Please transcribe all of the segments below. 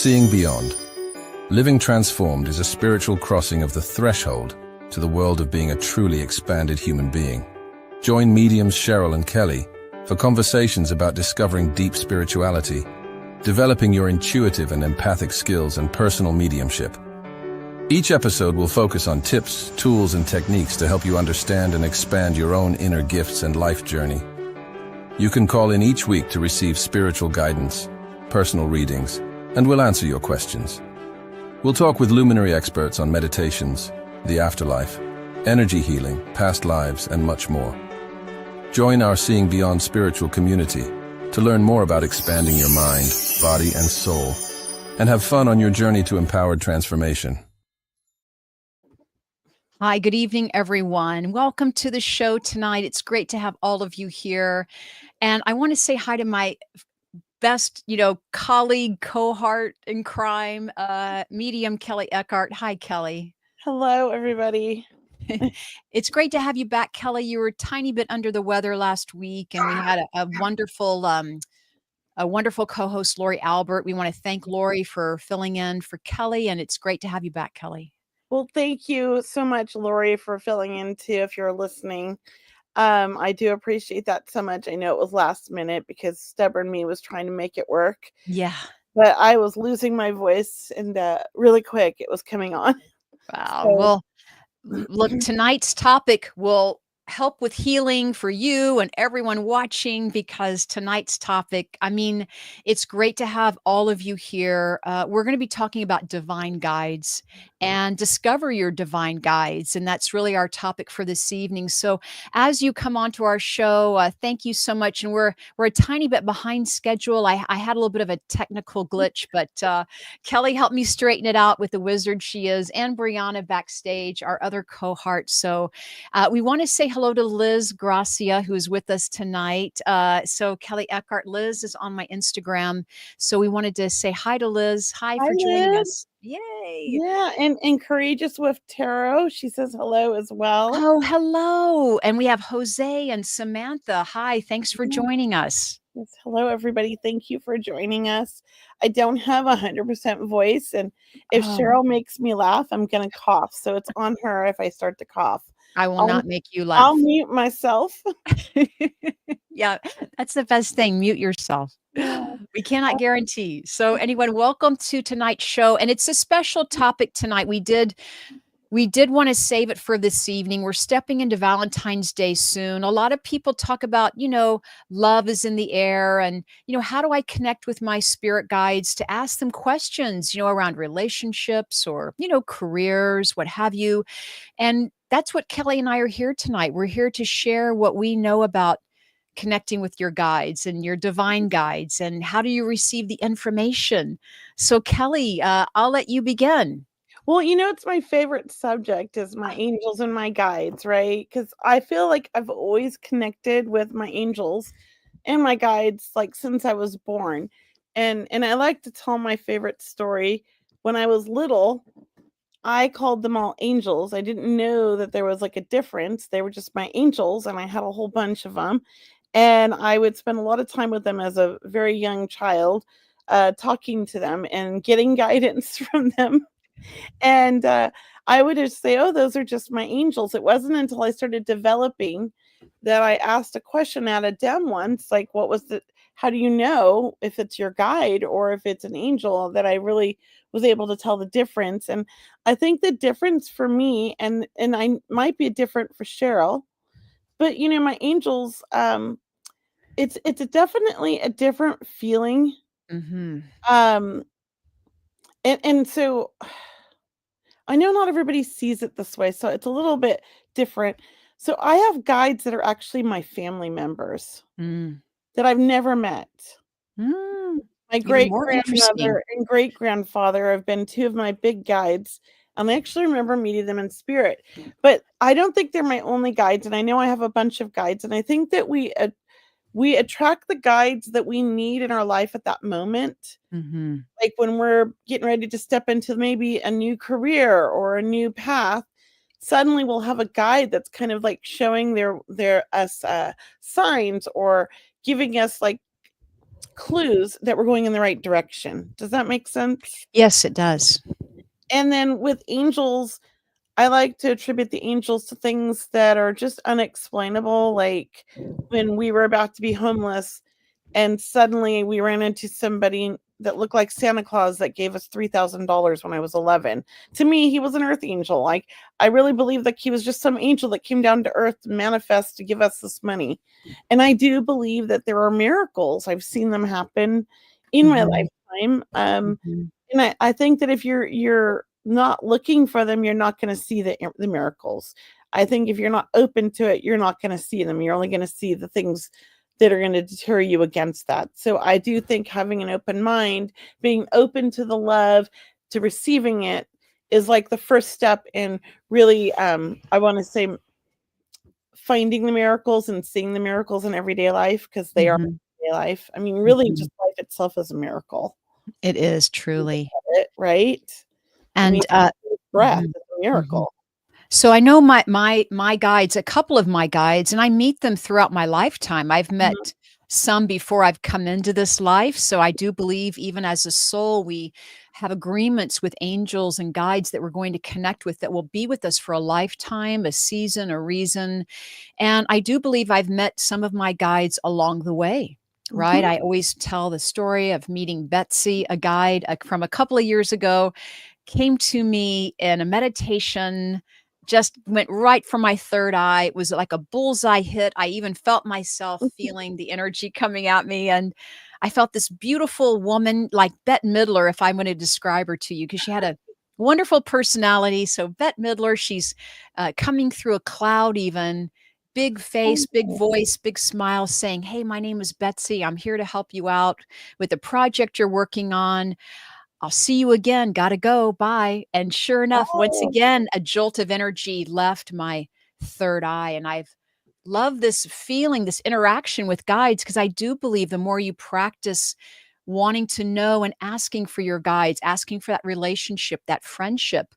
Seeing beyond. Living transformed is a spiritual crossing of the threshold to the world of being a truly expanded human being. Join mediums Cheryl and Kelley for conversations about discovering deep spirituality, developing your intuitive and empathic skills and personal mediumship. Each episode will focus on tips, tools, and techniques to help you understand and expand your own inner gifts and life journey. You can call in each week to receive spiritual guidance, personal readings, and we'll answer your questions. We'll talk with luminary experts on meditations, the afterlife, energy healing, past lives, and much more. Join our Seeing Beyond spiritual community to learn more about expanding your mind, body, and soul, and have fun on your journey to empowered transformation. Hi, good evening, everyone. Welcome to the show tonight. It's great to have all of you here. And I want to say hi to my best, colleague, cohort in crime, medium Kelley Eckhart. Hi, Kelley. Hello, everybody. It's great to have you back, Kelley. You were a tiny bit under the weather last week, and we had a wonderful co-host, Lori Albert. We want to thank Lori for filling in for Kelley, and it's great to have you back, Kelley. Well, thank you so much, Lori, for filling in too, if you're listening. I do appreciate that so much. I know it was last minute because stubborn me was trying to make it work. Yeah. But I was losing my voice and really quick it was coming on. Wow. So, well, look, tonight's topic will help with healing for you and everyone watching, because tonight's topic, it's great to have all of you here. We're going to be talking about divine guides and discover your divine guides. And that's really our topic for this evening. So as you come onto our show, thank you so much. And we're a tiny bit behind schedule. I had a little bit of a technical glitch, but Kelley helped me straighten it out with the wizard she is, and Brianna backstage, our other cohort. So we want to say hello to Liz Gracia, who is with us tonight. So Kelley Eckhart, Liz is on my Instagram. So we wanted to say hi to Liz. Hi for joining us. Yay. Yeah. And Courageous with Tarot, she says hello as well. Oh, hello. And we have Jose and Samantha. Hi. Thanks for joining us. Yes, hello, everybody. Thank you for joining us. I don't have 100% voice. And if Cheryl makes me laugh, I'm going to cough. So it's on her if I start to cough. I will not make you laugh. I'll mute myself. Yeah, that's the best thing. Mute yourself. We cannot guarantee. So anyone, welcome to tonight's show. And it's a special topic tonight. We did want to save it for this evening. We're stepping into Valentine's Day soon. A lot of people talk about, love is in the air, and, how do I connect with my spirit guides to ask them questions, around relationships or, careers, what have you. And that's what Kelley and I are here tonight. We're here to share what we know about connecting with your guides and your divine guides, and how do you receive the information. So Kelley, I'll let you begin. Well, it's my favorite subject is my angels and my guides, right? Because I feel like I've always connected with my angels and my guides, like since I was born. And I like to tell my favorite story. When I was little, I called them all angels. I didn't know that there was like a difference. They were just my angels, and I had a whole bunch of them. And I would spend a lot of time with them as a very young child, talking to them and getting guidance from them. And I would just say, oh, those are just my angels. It wasn't until I started developing that I asked a question at a dem once, like, how do you know if it's your guide or if it's an angel, that I really was able to tell the difference. And I think the difference for me, and I might be different for Cheryl, but my angels, it's definitely a different feeling. Mm-hmm. And so I know not everybody sees it this way, so it's a little bit different. So I have guides that are actually my family members that I've never met. My great-grandmother and great-grandfather have been two of my big guides, and I actually remember meeting them in spirit. But I don't think they're my only guides, and I know I have a bunch of guides, and I think that we attract the guides that we need in our life at that moment. Mm-hmm. Like when we're getting ready to step into maybe a new career or a new path, suddenly we'll have a guide that's kind of like showing their signs, or giving us like clues that we're going in the right direction. Does that make sense? Yes, it does. And then with angels, I like to attribute the angels to things that are just unexplainable. Like when we were about to be homeless and suddenly we ran into somebody that looked like Santa Claus that gave us $3,000 when I was 11. To me, he was an earth angel. Like, I really believe that he was just some angel that came down to earth to manifest to give us this money. And I do believe that there are miracles. I've seen them happen in my lifetime. And I think that if you're not looking for them, you're not going to see the miracles. I think if you're not open to it, you're not going to see them. You're only going to see the things that are going to deter you against that. So I do think having an open mind, being open to the love, to receiving it, is like the first step in really, I want to say, finding the miracles and seeing the miracles in everyday life, because they are everyday life. I mean, really, just life itself is a miracle. It is truly. Right? I mean, And breath is a miracle. so I know my guides, a couple of my guides, and I meet them throughout my lifetime. I've met some before I've come into this life. So I do believe even as a soul, we have agreements with angels and guides that we're going to connect with that will be with us for a lifetime, a season, a reason. And I do believe I've met some of my guides along the way. Right. I always tell the story of meeting Betsy, a guide from a couple of years ago, came to me in a meditation, just went right for my third eye. It was like a bullseye hit. I even felt myself feeling the energy coming at me. And I felt this beautiful woman, like Bette Midler, if I'm going to describe her to you, because she had a wonderful personality. So Bette Midler, she's coming through a cloud even. Big face, big voice, big smile saying, "Hey, my name is Betsy. I'm here to help you out with the project you're working on. I'll see you again. Gotta go. Bye." And sure enough, once again, a jolt of energy left my third eye. And I've loved this feeling, this interaction with guides, because I do believe the more you practice wanting to know and asking for your guides, asking for that relationship, that friendship,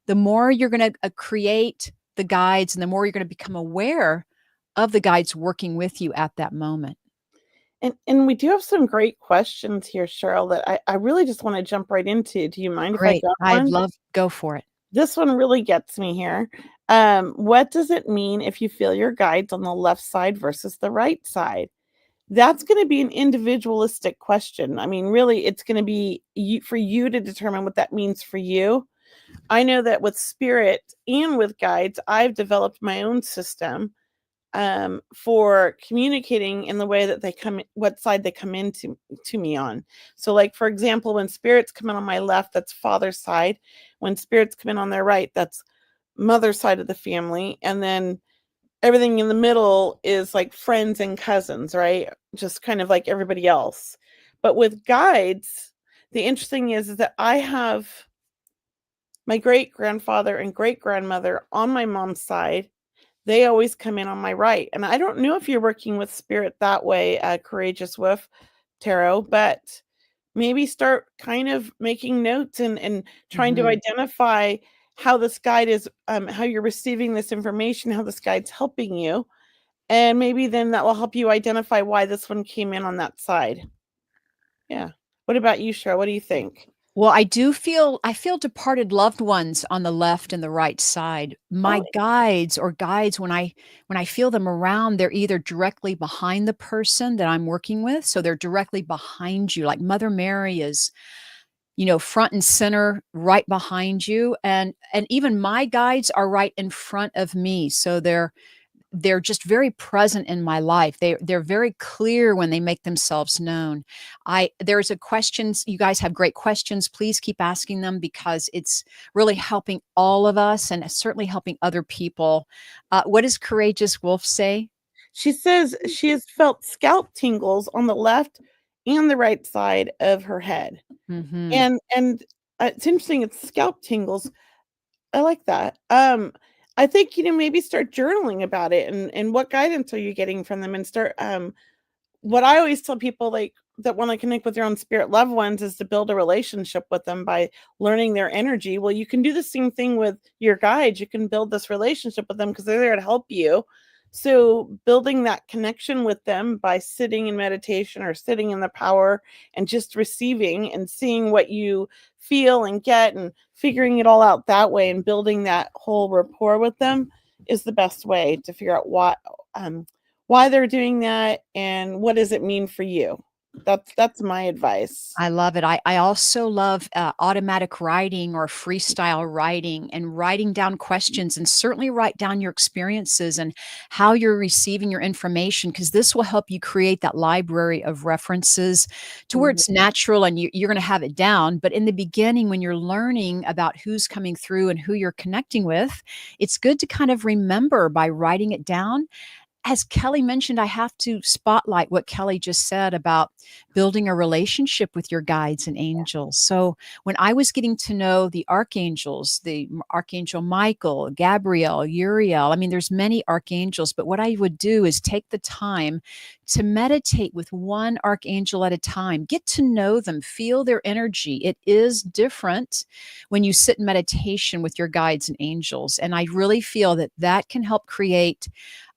the more you're going to create the guides and the more you're going to become aware of the guides working with you at that moment. And we do have some great questions here, Cheryl, that I really just want to jump right into. Do you mind if I Great. got I'd one? love go for it. This one really gets me here. What does it mean if you feel your guides on the left side versus the right side? That's going to be an individualistic question. I mean, really, it's going to be for you to determine what that means for you. I know that with spirit and with guides, I've developed my own system for communicating in the way that they come, what side they come into to me on. So, like for example, when spirits come in on my left, that's father's side. When spirits come in on their right, that's mother's side of the family, and then everything in the middle is like friends and cousins, right? Just kind of like everybody else. But with guides, the interesting is that I have my great grandfather and great grandmother on my mom's side. They always come in on my right. And I don't know if you're working with spirit that way, Courageous Wolf Tarot, but maybe start kind of making notes and trying to identify how this guide is, how you're receiving this information, how this guide's helping you. And maybe then that will help you identify why this one came in on that side. Yeah. What about you, Cheryl? What do you think? Well, I feel departed loved ones on the left and the right side. My guides or guides, when I feel them around, they're either directly behind the person that I'm working with. So they're directly behind you. Like Mother Mary is, front and center, right behind you. And even my guides are right in front of me. So they're just very present in my life. They're very clear when they make themselves known. There's a questions. You guys have great questions. Please keep asking them because it's really helping all of us and certainly helping other people. What does Courageous Wolf say? She says she has felt scalp tingles on the left and the right side of her head. And it's interesting, it's scalp tingles. I like that. I think, maybe start journaling about it and what guidance are you getting from them, and start, what I always tell people, like, that want to connect with their own spirit loved ones, is to build a relationship with them by learning their energy. Well, you can do the same thing with your guides. You can build this relationship with them because they're there to help you. So building that connection with them by sitting in meditation or sitting in the power and just receiving and seeing what you feel and get and figuring it all out that way and building that whole rapport with them is the best way to figure out why they're doing that and what does it mean for you. That's my advice. I love it. I also love automatic writing or freestyle writing and writing down questions and certainly write down your experiences and how you're receiving your information because this will help you create that library of references to where Mhm. it's natural and you're going to have it down. But in the beginning, when you're learning about who's coming through and who you're connecting with, it's good to kind of remember by writing it down. As Kelly mentioned, I have to spotlight what Kelly just said about building a relationship with your guides and angels. So, when I was getting to know the archangels, Archangel Michael, Gabriel, Uriel, I mean, there's many archangels, but what I would do is take the time to meditate with one archangel at a time, get to know them, feel their energy. It is different when you sit in meditation with your guides and angels. And I really feel that that can help create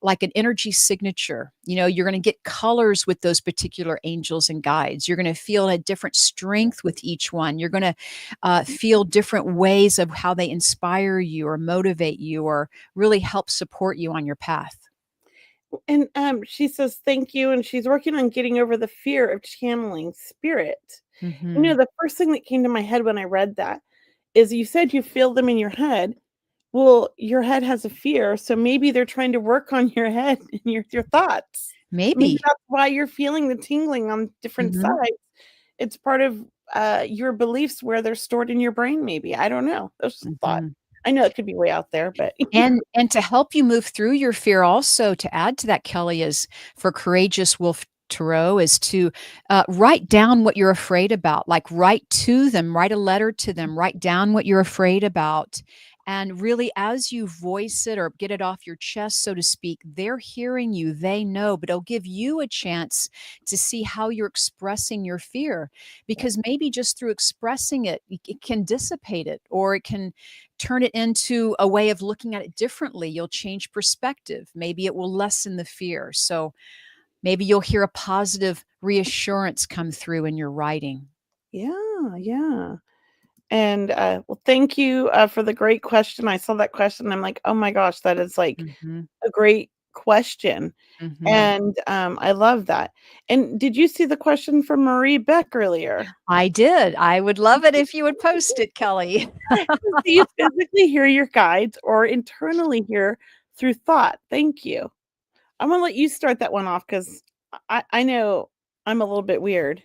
like an energy signature. You know, you're going to get colors with those particular angels and guides. You're going to feel a different strength with each one. You're going to feel different ways of how they inspire you or motivate you or really help support you on your path. And she says thank you, and she's working on getting over the fear of channeling spirit. Hmm. The first thing that came to my head when I read that is you said you feel them in your head. Well, your head has a fear, so maybe they're trying to work on your head and your thoughts. Maybe Maybe. that's why you're feeling the tingling on different Hmm. sides. It's part of your beliefs where they're stored in your brain. Maybe I don't know. That's just a thought. Hmm. I know it could be way out there, but And to help you move through your fear also to add to that, Kelly, is for courageous wolf tarot is to write down what you're afraid about, like write to them, write a letter to them, write down what you're afraid about. And really, as you voice it or get it off your chest, so to speak, they're hearing you, they know, but it'll give you a chance to see how you're expressing your fear. Because maybe just through expressing it, it can dissipate it or it can turn it into a way of looking at it differently. You'll change perspective. Maybe it will lessen the fear. So maybe you'll hear a positive reassurance come through in your writing. yeah, yeah. And well, thank you for the great question. I saw that question. I'm like, oh my gosh, that is like Mhm, a great question. mhm. And I love that. And did you see the question from Marie Beck earlier? I did. I would love it if you would post it, Kelly. Do you physically hear your guides or internally hear through thought? Thank you. I'm gonna let you start that one off because I know I'm a little bit weird.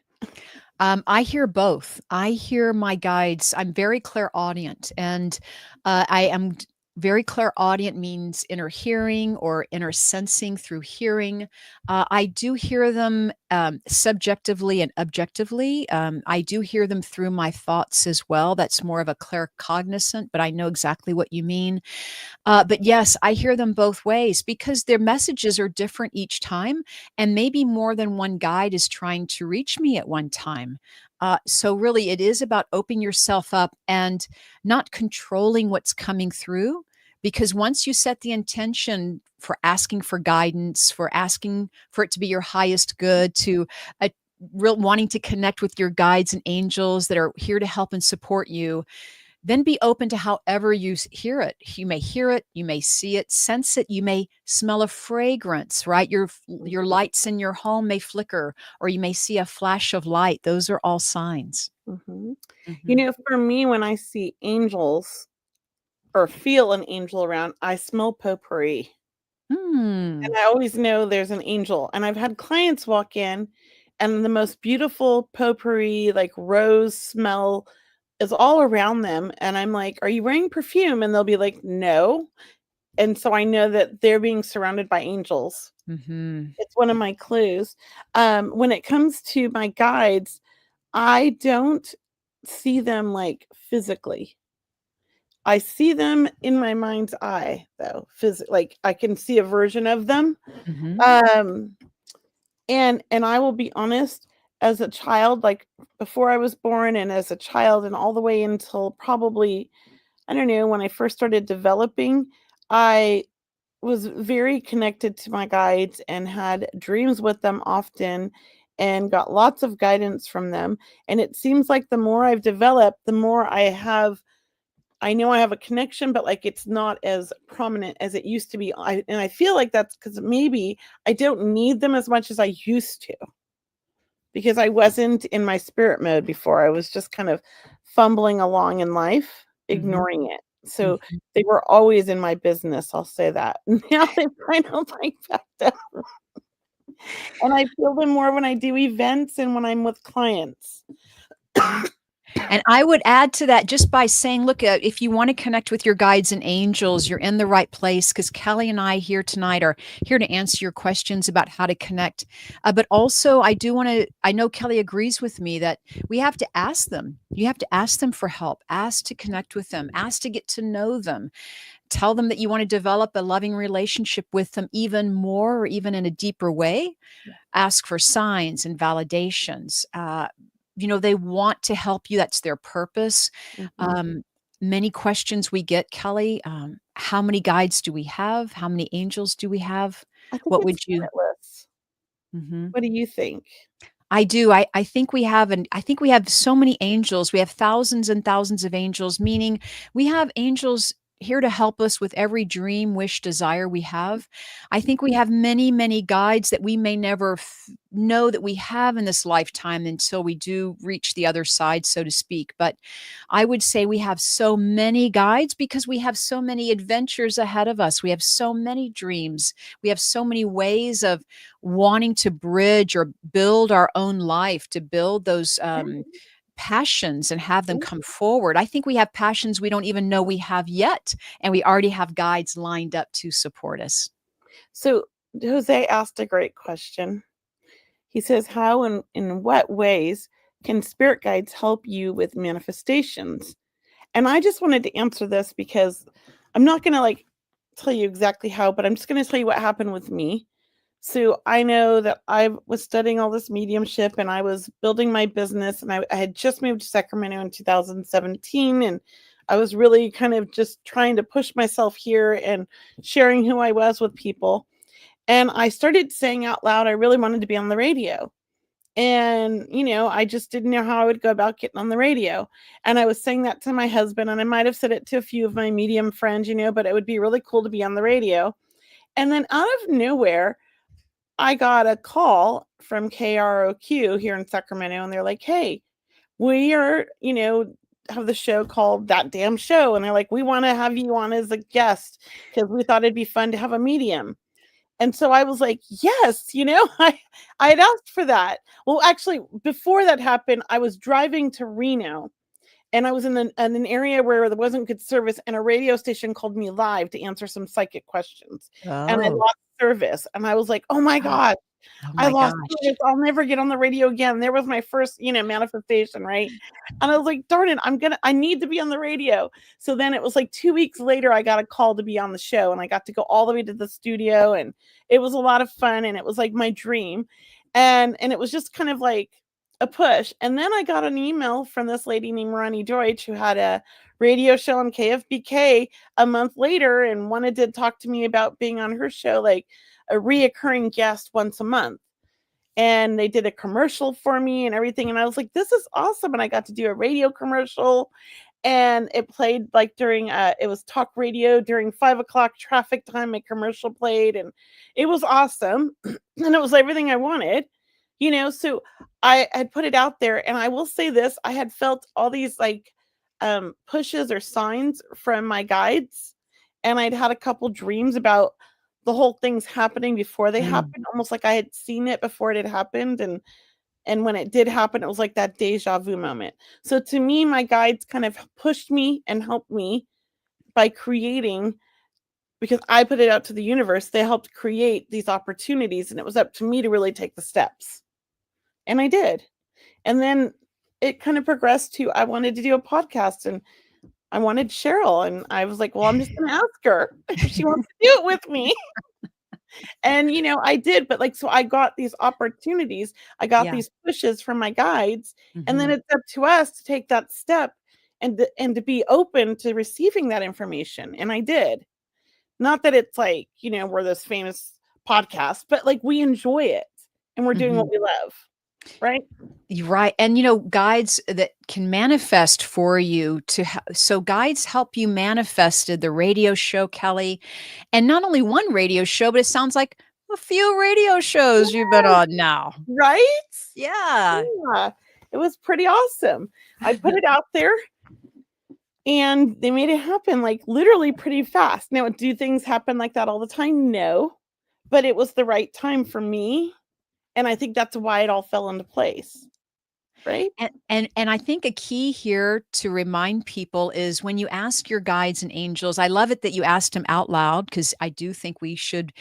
I hear both. I hear my guides. I'm very clairaudient, and I am very clairaudient means inner hearing or inner sensing through hearing. I do hear them subjectively and objectively. I do hear them through my thoughts as well. That's more of a claircognizant, but I know exactly what you mean. But yes, I hear them both ways because their messages are different each time. And maybe more than one guide is trying to reach me at one time. So, really, it is about opening yourself up and not controlling what's coming through. Because once you set the intention for asking for guidance, for asking for it to be your highest good, to uh, real wanting to connect with your guides and angels that are here to help and support you, then be open to however you hear it. You may hear it, you may see it, sense it, you may smell a fragrance, right? Your lights in your home may flicker, or you may see a flash of light. Those are all signs. Hmm. Mhm. For me, when I see angels or feel an angel around, I smell potpourri. And Hmm. I always know there's an angel. And I've had clients walk in and the most beautiful potpourri, like rose smell is all around them. And I'm like, are you wearing perfume? And they'll be like, no. And so I know that they're being surrounded by angels. Mhm. It's one of my clues. When it comes to my guides, I don't see them like physically. I see them in my mind's eye, though. Like I can see a version of them. Mhm. Um, and I will be honest, as a child, like before I was born and as a child and all the way until probably, I don't know, when I first started developing, I was very connected to my guides and had dreams with them often and got lots of guidance from them. And it seems like the more I've developed, the more I know I have a connection, but like it's not as prominent as it used to be. And I feel like that's because maybe I don't need them as much as I used to, because I wasn't in my spirit mode before. I was just kind of fumbling along in life, ignoring it. So Mhm. they were always in my business, I'll say that. Now they've kind of like backed up. And I feel them more when I do events and when I'm with clients. And I would add to that just by saying, look, if you want to connect with your guides and angels, you're in the right place, because Kelly and I here tonight are here to answer your questions about how to connect. But also, I know Kelly agrees with me that we have to ask them. You have to ask them for help, ask to connect with them, ask to get to know them. Tell them that you want to develop a loving relationship with them even more or even in a deeper way. Ask for signs and validations. They want to help you. That's their purpose. Mhm. Um, Many questions we get, Kelly. How many guides do we have? How many angels do we have? I think What it's would you? limitless. Mhm. What do you think? I do. I think we have, and I think we have so many angels. We have thousands and thousands of angels, meaning we have angels here to help us with every dream, wish, desire we have. I think we have many, many guides that we may never know that we have in this lifetime until we do reach the other side, so to speak. But I would say we have so many guides because we have so many adventures ahead of us. We have so many dreams. We have so many ways of wanting to bridge or build our own life, to build those passions and have them come forward. I think we have passions we don't even know we have yet, and we already have guides lined up to support us. So Jose asked a great question. He says, how and in what ways can spirit guides help you with manifestations? And I just wanted to answer this because I'm not going to like tell you exactly how, but I'm just going to tell you what happened with me. So I know that I was studying all this mediumship and I was building my business, and I had just moved to Sacramento in 2017, and I was really kind of just trying to push myself here and sharing who I was with people. And I started saying out loud, I really wanted to be on the radio. And, I just didn't know how I would go about getting on the radio. And I was saying that to my husband, and I might have said it to a few of my medium friends, but it would be really cool to be on the radio. And then out of nowhere, I got a call from KROQ here in Sacramento, and they're like, hey, we are, have the show called That Damn Show. And they're like, we want to have you on as a guest because we thought it'd be fun to have a medium. And so I was like, yes, I had asked for that. Well, actually, before that happened, I was driving to Reno, and I was in an area where there wasn't good service, and a radio station called me live to answer some psychic questions. And I Oh, lost service. And I was like, oh my God, oh I my lost gosh. service. I'll never get on the radio again. There was my first, manifestation, right? And I was like, darn it, I need to be on the radio. So then it was like 2 weeks later, I got a call to be on the show, and I got to go all the way to the studio, and it was a lot of fun, and it was like my dream. And it was just kind of like a push. And then I got an email from this lady named Ronnie Deutsch, who had a radio show on KFBK a month later and wanted to talk to me about being on her show, like a reoccurring guest once a month. And they did a commercial for me and everything. And I was like, this is awesome. And I got to do a radio commercial, and it played like during it was talk radio during 5 o'clock traffic time. My commercial played, and it was awesome. And it was everything I wanted, so I had put it out there. And I will say this, I had felt all these like pushes or signs from my guides, and I'd had a couple dreams about the whole thing's happening before they Mm. happened, almost like I had seen it before it had happened. And when it did happen, it was like that deja vu moment. So to me, my guides kind of pushed me and helped me by creating, because I put it out to the universe. They helped create these opportunities, and it was up to me to really take the steps. And I did. And then it kind of progressed to, I wanted to do a podcast, and I wanted Cheryl. And I was like, well, I'm just going to ask her if she wants to do it with me. And, I did. But like, so I got these opportunities, I got Yeah. these pushes from my guides. And then Mhm. it's up to us to take that step and to be open to receiving that information. And I did. Not that it's like, we're this famous podcast, but like we enjoy it and we're doing what we love. Right? You're right. And guides that can manifest for you so guides help you manifested the radio show, Kelly. And not only one radio show, but it sounds like a few radio shows you've been Yes. on now. Right? Yeah. Yeah. It was pretty awesome. I put it out there and they made it happen like literally pretty fast. Now, do things happen like that all the time? No. But it was the right time for me. And I think that's why it all fell into place. Right? And I think a key here to remind people is when you ask your guides and angels, I love it that you asked them out loud because I do think we should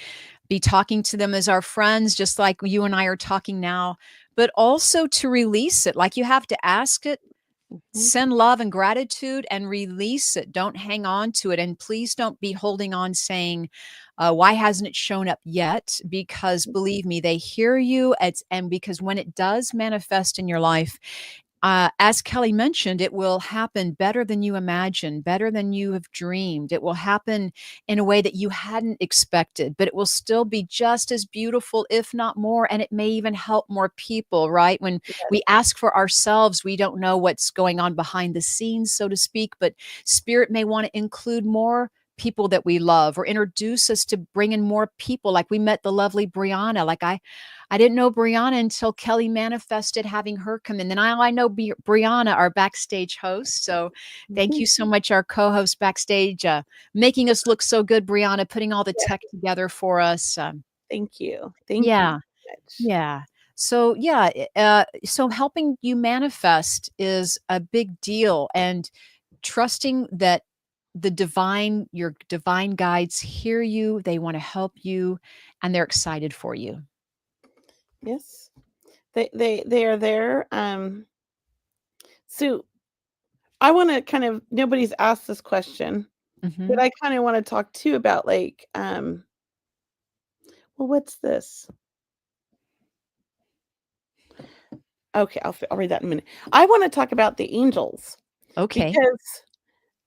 be talking to them as our friends, just like you and I are talking now, but also to release it. Like you have to ask it, send love and gratitude and release it. Don't hang on to it. And please don't be holding on saying, why hasn't it shown up yet? Because believe me, they hear you. And because when it does manifest in your life, as Kelly mentioned, it will happen better than you imagined, better than you have dreamed. It will happen in a way that you hadn't expected, but it will still be just as beautiful, if not more. And it may even help more people, right? When we ask for ourselves, we don't know what's going on behind the scenes, so to speak, but Spirit may want to include more people that we love or introduce us to bring in more people. Like we met the lovely Brianna. Like I didn't know Brianna until Kelly manifested having her come in. Then I know Brianna, our backstage host. So thank you so much, our co-host backstage, making us look so good, Brianna, putting all the tech together for us. Thank you. Thank Yeah. you so much. Yeah. So so helping you manifest is a big deal, and trusting that your divine guides hear you, they want to help you, and they're excited for you. Yes. They are there. So I want to kind of, nobody's asked this question, but I kind of want to talk too about like, well, what's this? Okay, I'll read that in a minute. I want to talk about the angels. Okay. Because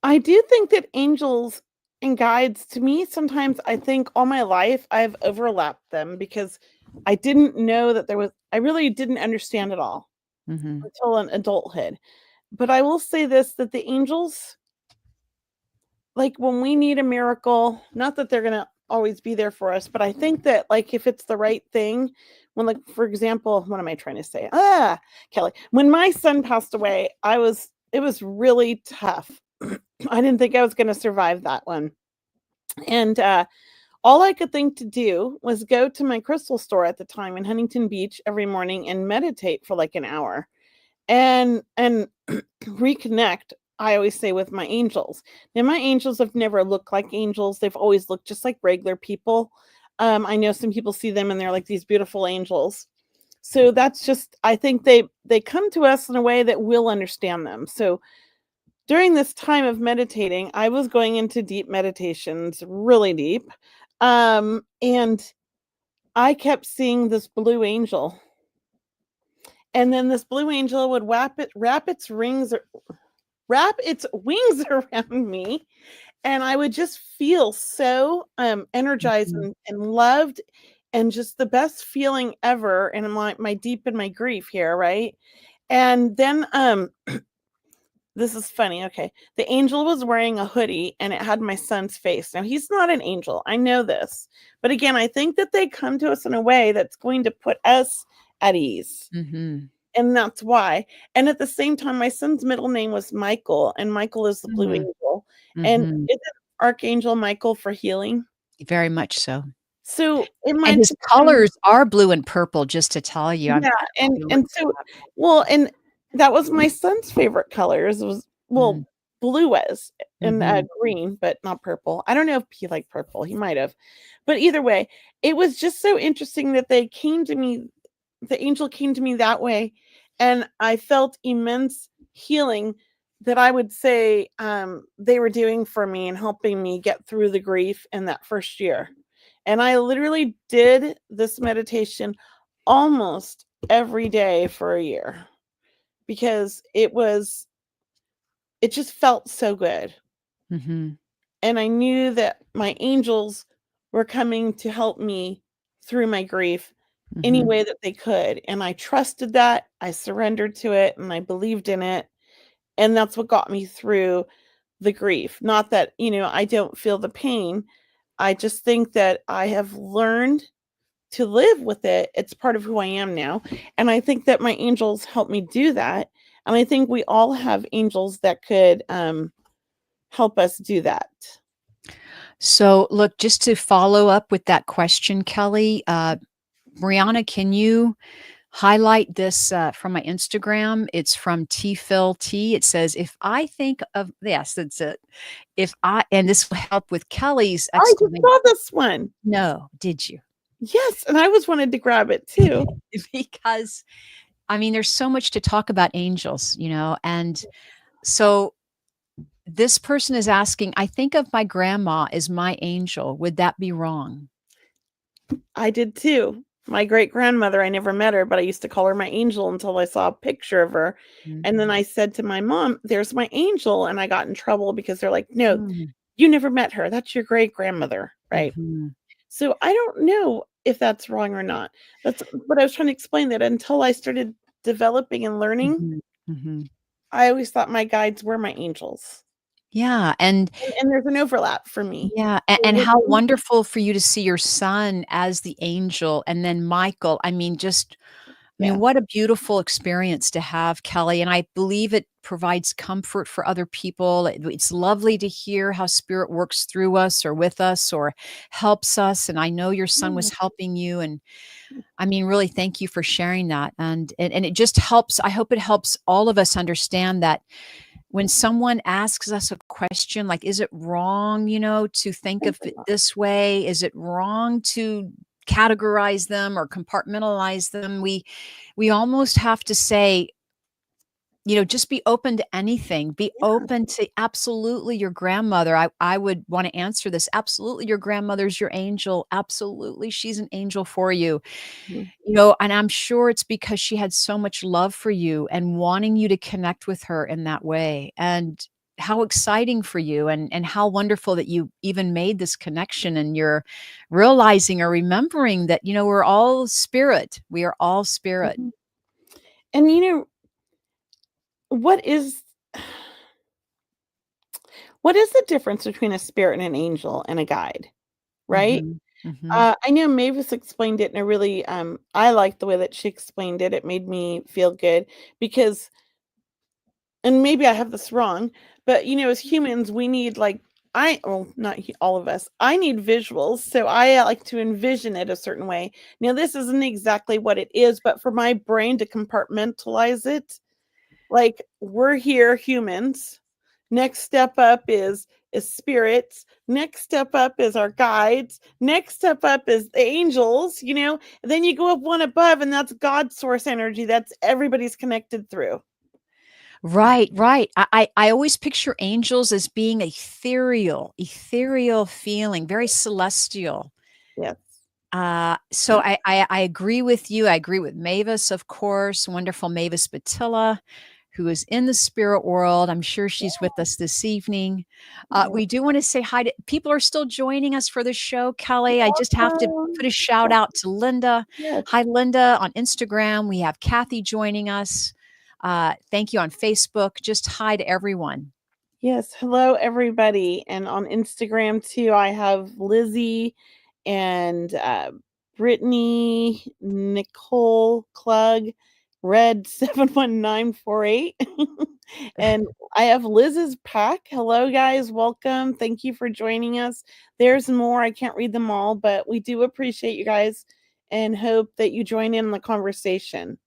I do think that angels and guides, to me, sometimes I think all my life I've overlapped them because I didn't know that I really didn't understand it all until an adulthood. But I will say this, that the angels, like when we need a miracle, not that they're going to always be there for us, but I think that like if it's the right thing, when like, for example, what am I trying to say? Kelly, when my son passed away, it was really tough. I didn't think I was going to survive that one. And all I could think to do was go to my crystal store at the time in Huntington Beach every morning and meditate for like an hour and reconnect. I always say with my angels. Now my angels have never looked like angels. They've always looked just like regular people. I know some people see them and they're like these beautiful angels. So that's just, I think they come to us in a way that we'll understand them. So during this time of meditating, I was going into deep meditations, really deep. And I kept seeing this blue angel. And then this blue angel would wrap its wings around me. And I would just feel so energized and loved and just the best feeling ever. And my deep in my grief here, right? And then this is funny. Okay. The angel was wearing a hoodie and it had my son's face. Now, he's not an angel. I know this. But again, I think that they come to us in a way that's going to put us at ease. And that's why. And at the same time, my son's middle name was Michael, and Michael is the blue angel. And it's Archangel Michael for healing. Very much so. So in my And his colors are blue and purple, just to tell you. Yeah, and so and that was my son's favorite colors. It was blue was and green, but not purple. I don't know if he liked purple. He might have, but either way, it was just so interesting that they came to me. The angel came to me that way, and I felt immense healing that I would say they were doing for me and helping me get through the grief in that first year. And I literally did this meditation almost every day for a year because it just felt so good. And I knew that my angels were coming to help me through my grief any Mhm. way that they could. And I trusted that. I surrendered to it and I believed in it. And that's what got me through the grief. Not that, I don't feel the pain. I just think that I have learned to live with it. It's part of who I am now. And I think that my angels help me do that. And I think we all have angels that could help us do that. So, look, just to follow up with that question, Kelly, Brianna, can you highlight this from my Instagram? It's from T Phil T. It says, if I think of, yes, that's it. And this will help with Kelly's I just exclamation. saw this one. No, did you? Yes, and I was wanted to grab it too. Because, I mean, there's so much to talk about angels, and so this person is asking, I think of my grandma as my angel. Would that be wrong? I did too. My great grandmother, I never met her, but I used to call her my angel until I saw a picture of her. And then I said to my mom, there's my angel. And I got in trouble because they're like, no, Mhm. you never met her. That's your great grandmother. Right. Mhm. So I don't know if that's wrong or not. That's what I was trying to explain, that until I started developing and learning, Mhm. Mhm. I always thought my guides were my angels. Yeah, and And there's an overlap for me. yeah, So and with how the- wonderful for you to see your son as the angel, and then Michael. Yeah. What a beautiful experience to have, Kelly, and I believe it provides comfort for other people. It's lovely to hear how spirit works through us or with us or helps us, and I know your son was helping you, and really thank you for sharing that, and it just helps. I hope it helps all of us understand that when someone asks us a question like, is it wrong, to think of it this way? Is it wrong to categorize them or compartmentalize them? We almost have to say, just be open to anything. Be open to absolutely your grandmother. I would want to answer this. Absolutely, your grandmother's your angel. Absolutely, she's an angel for you. Mhm. And I'm sure it's because she had so much love for you and wanting you to connect with her in that way. And how exciting for you and how wonderful that you even made this connection and you're realizing or remembering that, we're all spirit. We are all spirit. Mhm. And what is what is the difference between a spirit and an angel and a guide, right? Mhm. Mhm. I know Mavis explained it in a really I like the way that she explained it. It made me feel good because, and maybe I have this wrong, but as humans, we need like not all of us. I need visuals, so I like to envision it a certain way. Now, this isn't exactly what it is, but for my brain to compartmentalize it, like we're here, humans. Next step up is spirits. Next step up is our guides. Next step up is the angels. And then you go up one above, and that's God source energy. That's everybody's connected through. Right, right. I always picture angels as being ethereal feeling, very celestial. Yes. So I agree with you. I agree with Mavis, of course, wonderful Mavis Batilla, who is in the spirit world. I'm sure she's with us this evening. Yeah. We do want to say hi to people are still joining us for the show, Kelly. I just have to put a shout out to Linda. Yes. Hi, Linda, on Instagram. We have Kathy joining us. Thank you on Facebook. Just hi to everyone. Yes. Hello, everybody. And on Instagram too, I have Lizzie and Brittany, Nicole Klug, Red 71948. And I have Liz's pack. Hello, guys. Welcome. Thank you for joining us. There's more. I can't read them all, but we do appreciate you guys and hope that you join in the conversation.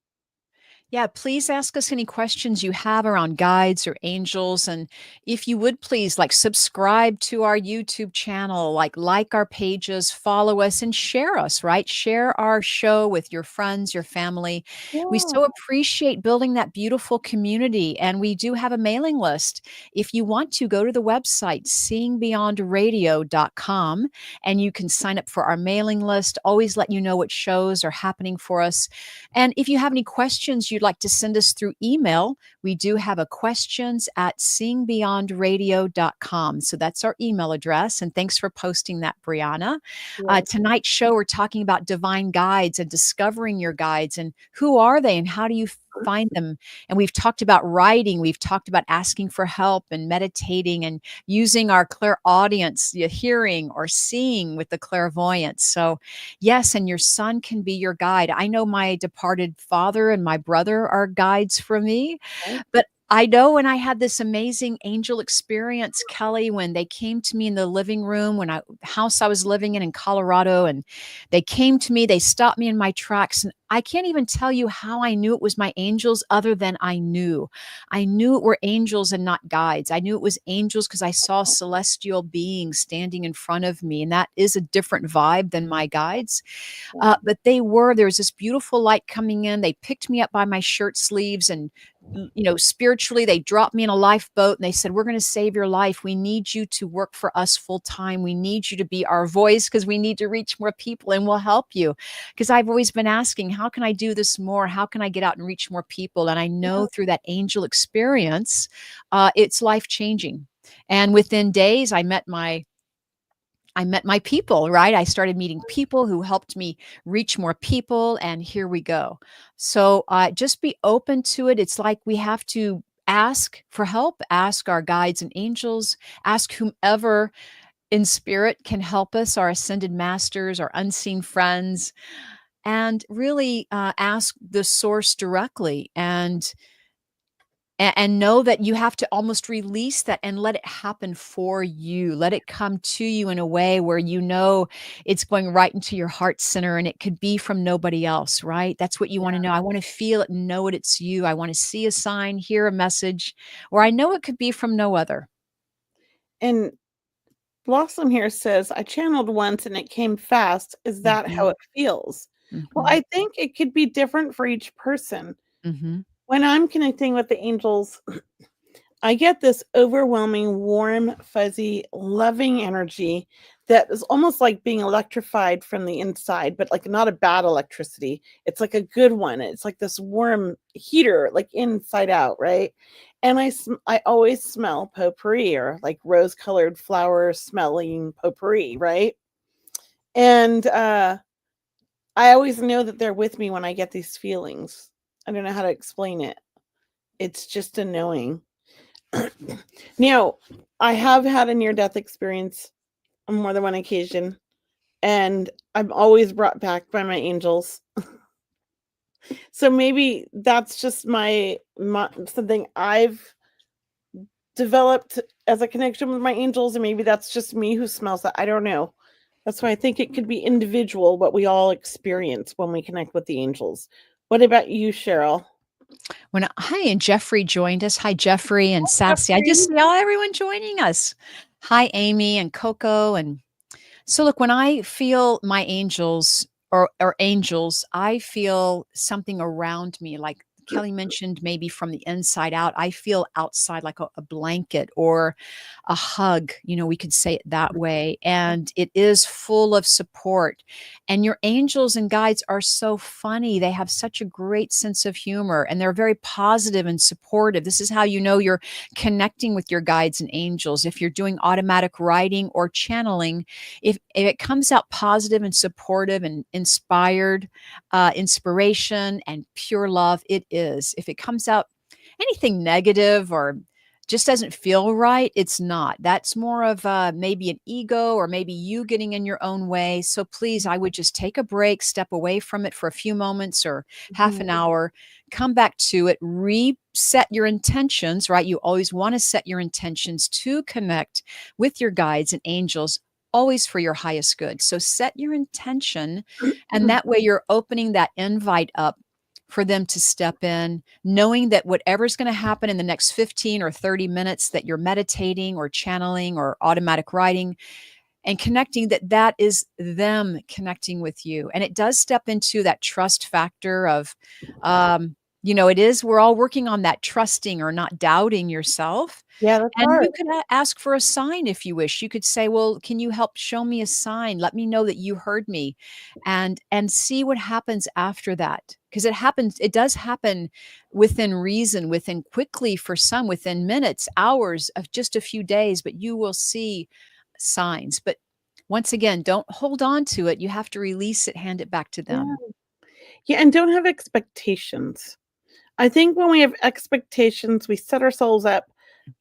Yeah, please ask us any questions you have around guides or angels. And if you would please subscribe to our YouTube channel, like our pages, follow us and share us, right? Share our show with your friends, your family. We Yeah. so appreciate building that beautiful community. And we do have a mailing list. If you want to go to the website, seeingbeyondradio.com, and you can sign up for our mailing list, always let you know what shows are happening for us. And if you have any questions you'd you'd like to send us through email, we do have a questions@seeingbeyondradio.com. So that's our email address. And thanks for posting that, Brianna. Yes. Tonight's show, we're talking about divine guides and discovering your guides and who are they and how do you find them. And we've talked about writing. We've talked about asking for help and meditating and using our clairaudience, hearing or seeing with the clairvoyance. So yes, and your son can be your guide. I know my departed father and my brother are guides for me, Okay. but I know when I had this amazing angel experience, Kelly, when they came to me in the living room, when house I was living in Colorado, and they came to me, they stopped me in my tracks. And I can't even tell you how I knew it was my angels other than I knew. I knew it were angels and not guides. I knew it was angels because I saw celestial beings standing in front of me. And that is a different vibe than my guides. But there was this beautiful light coming in. They picked me up by my shirt sleeves and spiritually, they dropped me in a lifeboat and they said, we're going to save your life. We need you to work for us full time. We need you to be our voice because we need to reach more people and we'll help you. Because I've always been asking, how can I do this more? How can I get out and reach more people? And I know through that angel experience, it's life changing. And within days, I met my people, right? I started meeting people who helped me reach more people, and here we go. So just be open to it. It's like we have to ask for help, ask our guides and angels, ask whomever in spirit can help us, our ascended masters, our unseen friends, and really ask the source directly. And know that you have to almost release that and let it happen for you. Let it come to you in a way where you know it's going right into your heart center and it could be from nobody else, right? That's what you want to know. I want to feel it and know it, it's you. I want to see a sign, hear a message, or I know it could be from no other. And Blossom here says, I channeled once and it came fast. Is that how it feels? Well, I think it could be different for each person. When I'm connecting with the angels, I get this overwhelming, warm, fuzzy, loving energy that is almost like being electrified from the inside, but like not a bad electricity. It's like a good one. It's like this warm heater, like inside out, right? And I always smell potpourri, or like rose-colored flower smelling potpourri, right? And I always know that they're with me when I get these feelings. I don't know how to explain it. It's just a knowing. Now, I have had a near-death experience on more than one occasion, and I'm always brought back by my angels. So maybe that's just my something I've developed as a connection with my angels, and maybe that's just me who smells that. I don't know. That's why I think it could be individual, what we all experience when we connect with the angels. What about you, Cheryl? Hi, and Jeffrey joined us. Hi, Jeffrey and Sassy. I just see everyone joining us. Hi, Amy and Coco. And so look, when I feel my angels or angels, I feel something around me, like Kelly mentioned, maybe from the inside out. I feel outside like a blanket or a hug, we could say it that way. And it is full of support. And your angels and guides are so funny. They have such a great sense of humor and they're very positive and supportive. This is how you know you're connecting with your guides and angels. If you're doing automatic writing or channeling, if it comes out positive and supportive and inspired, inspiration and pure love, it is. If it comes out anything negative or just doesn't feel right, it's not. That's more of maybe an ego or maybe you getting in your own way. So please, I would just take a break, step away from it for a few moments or half an hour, come back to it, reset your intentions, right? You always want to set your intentions to connect with your guides and angels, always for your highest good. So set your intention, and that way you're opening that invite up for them to step in, knowing that whatever's going to happen in the next 15 or 30 minutes that you're meditating or channeling or automatic writing and connecting, that is them connecting with you. And it does step into that trust factor of we're all working on that trusting or not doubting yourself. Yeah, that's And hard. you could ask for a sign if you wish. You could say, well, can you help show me a sign? Let me know that you heard me, and see what happens after that. Because it does happen within reason, within quickly for some, within minutes, hours of just a few days, but you will see signs. But once again, don't hold on to it. You have to release it, hand it back to Yeah. them. Yeah, and don't have expectations. I think when we have expectations, we set ourselves up